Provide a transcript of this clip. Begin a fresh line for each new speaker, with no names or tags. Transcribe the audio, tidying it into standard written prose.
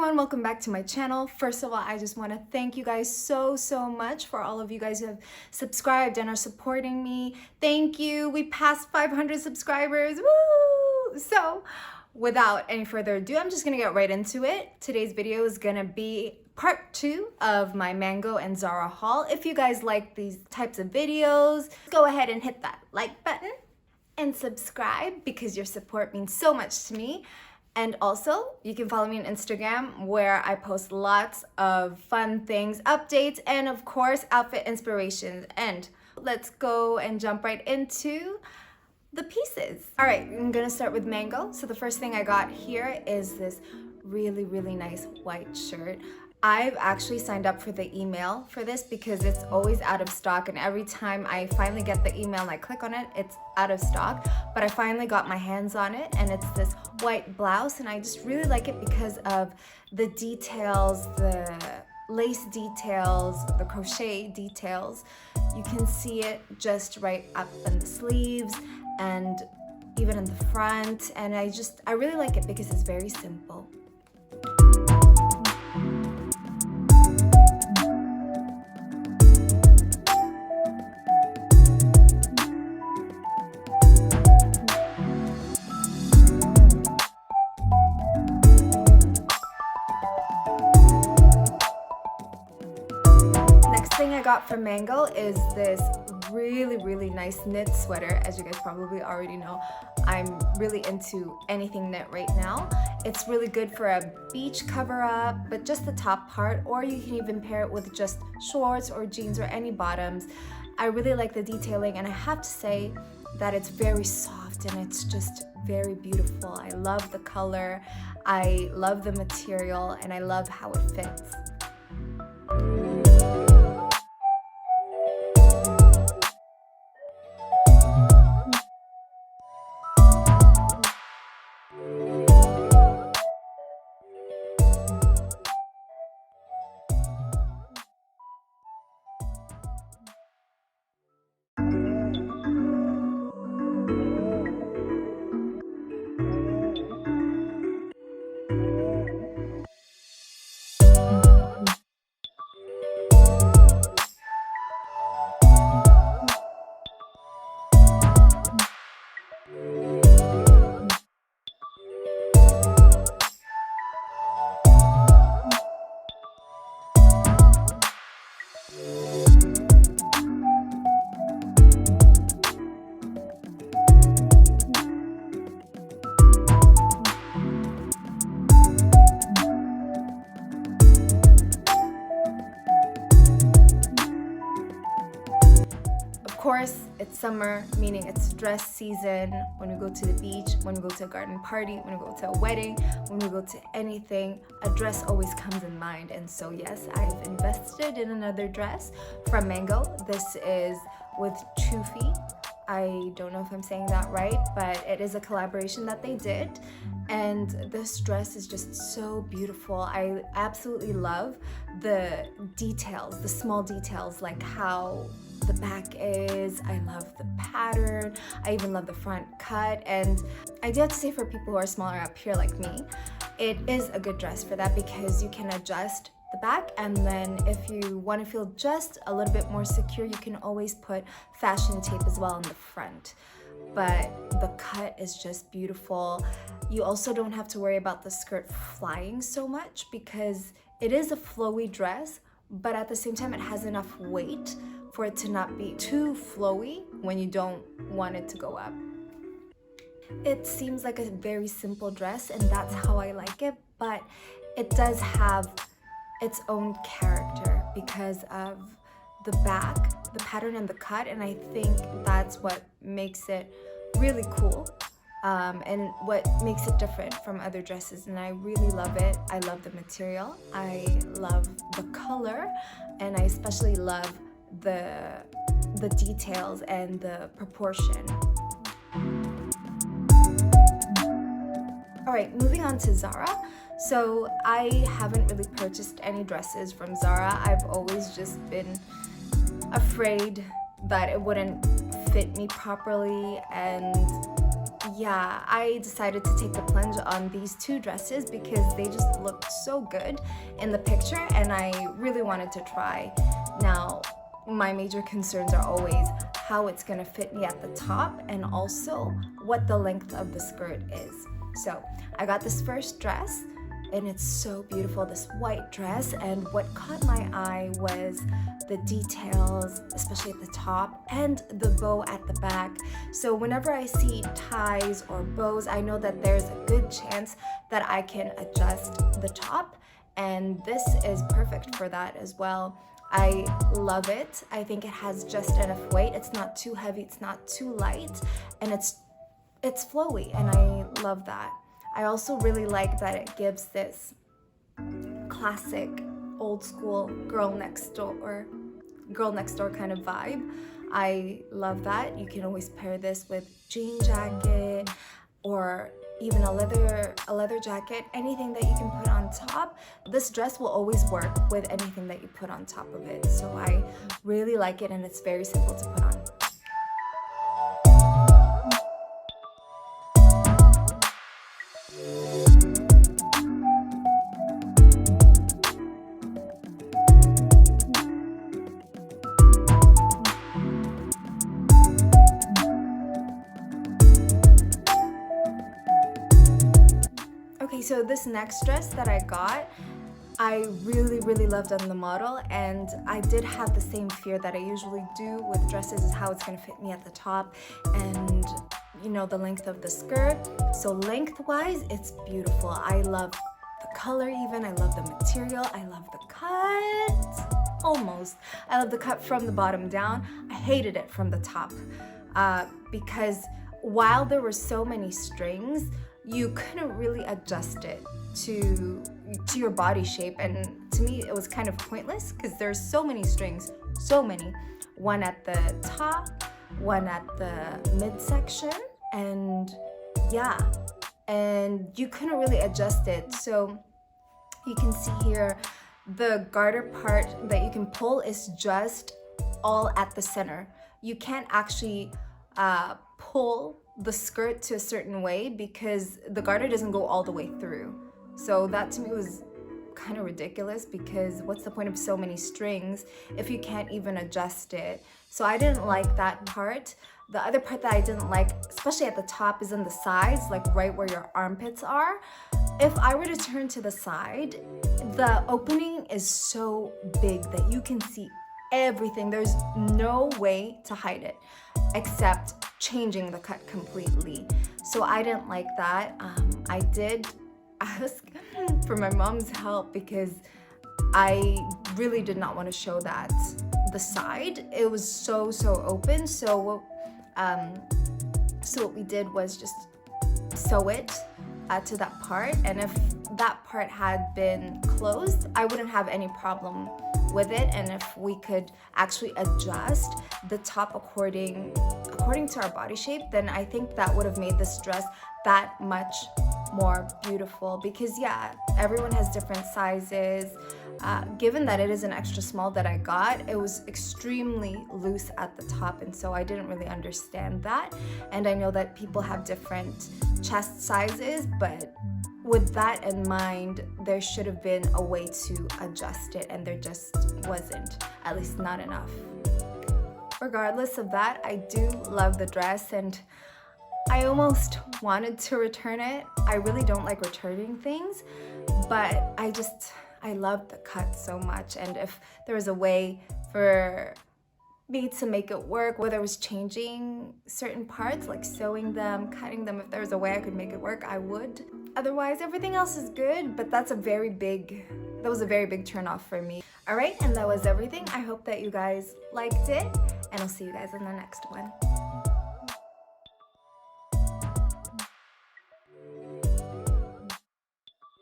everyone, welcome back to my channel. First of all, I just want to thank you guys so much for all of you guys who have subscribed and are supporting me. Thank you. We passed 500 subscribers. Woo! So without any further ado, I'm just gonna get right into it. Today's video is gonna be part 2 of my Mango and Zara haul. If you guys like these types of videos, go ahead and hit that like button and subscribe because your support means so much to me. And also, you can follow me on Instagram where I post lots of fun things, updates, and of course, outfit inspirations. And let's go and jump right into the pieces. All right, I'm gonna start with Mango. So the first thing I got here is this really nice white shirt. I've actually signed up for the email for this because it's always out of stock, and every time I finally get the email and I click on it, it's out of stock. But I finally got my hands on it, and it's this white blouse, and I just really like it because of the details, the lace details, the crochet details. You can see it just right up in the sleeves and even in the front, and I really like it because it's very simple. Thing I got from Mango is this really nice knit sweater. As you guys probably already know, I'm really into anything knit right now. It's really good for a beach cover up, but just the top part, or you can even pair it with just shorts or jeans or any bottoms. I really like the detailing, and I have to say that it's very soft and it's just very beautiful. I love the color, I love the material, and I love how it fits. Of course, it's summer, meaning it's dress season. When we go to the beach, when we go to a garden party, when we go to a wedding, when we go to anything, a dress always comes in mind. And so yes, I've invested in another dress from Mango. This is with Chufy. I don't know if I'm saying that right, but it is a collaboration that they did. And this dress is just so beautiful. I absolutely love the details, the small details, like how the back is. I love the pattern. I even love the front cut. And I do have to say, for people who are smaller up here like me, it is a good dress for that because you can adjust the back, and then if you want to feel just a little bit more secure, you can always put fashion tape as well in the front. But the cut is just beautiful. You also don't have to worry about the skirt flying so much because it is a flowy dress, but at the same time it has enough weight for it to not be too flowy when you don't want it to go up. It seems like a very simple dress, and that's how I like it, but it does have its own character because of the back, the pattern, and the cut, and I think that's what makes it really cool and what makes it different from other dresses, and I really love it. I love the material, I love the color, and I especially love the details and the proportion. All right, moving on to Zara. So I haven't really purchased any dresses from Zara. I've always just been afraid that it wouldn't fit me properly, and yeah, I decided to take the plunge on these two dresses because they just looked so good in the picture and I really wanted to try. Now, my major concerns are always how it's gonna fit me at the top and also what the length of the skirt is. So I got this first dress and it's so beautiful, this white dress, and what caught my eye was the details, especially at the top, and the bow at the back. So whenever I see ties or bows, I know that there's a good chance that I can adjust the top, and this is perfect for that as well. I love it. I think it has just enough weight. It's not too heavy, it's not too light, and it's flowy, and I love that. I also really like that it gives this classic, old school girl next door kind of vibe. I love that. You can always pair this with jean jacket or even a leather jacket, anything that you can put on top. This dress will always work with anything that you put on top of it. So I really like it, and it's very simple to put on. Okay, so this next dress that I got, I really loved on the model, and I did have the same fear that I usually do with dresses, is how it's gonna fit me at the top and, you know, the length of the skirt. So lengthwise, it's beautiful. I love the color even, I love the material, I love the cut, almost. I love the cut from the bottom down. I hated it from the top because while there were so many strings, you couldn't really adjust it to your body shape, and to me it was kind of pointless because there's so many strings, so many. One at the top, one at the midsection, and yeah, and you couldn't really adjust it. So you can see here the garter part that you can pull is just all at the center. You can't actually pull the skirt to a certain way because the garter doesn't go all the way through. So that to me was kind of ridiculous, because what's the point of so many strings if you can't even adjust it? So I didn't like that part. The other part that I didn't like, especially at the top, is in the sides, like right where your armpits are. If I were to turn to the side, the opening is so big that you can see everything. There's no way to hide it except changing the cut completely. So I didn't like that. I did ask for my mom's help because I really did not want to show that the side. It was so open. So what we did was just sew it to that part, and if that part had been closed, I wouldn't have any problem with it. And if we could actually adjust the top according to our body shape, then I think that would have made this dress that much more beautiful. Because yeah, everyone has different sizes. Given that it is an extra small that I got, it was extremely loose at the top, and so I didn't really understand that. And I know that people have different chest sizes, but with that in mind, there should have been a way to adjust it, and there just wasn't, at least not enough. Regardless of that, I do love the dress, and I almost wanted to return it. I really don't like returning things, but I love the cut so much, and if there was a way for me to make it work, whether it was changing certain parts, like sewing them, cutting them, if there was a way I could make it work, I would. Otherwise, everything else is good, but that was a very big turn off for me. All right, and that was everything. I hope that you guys liked it, and I'll see you guys in the next one.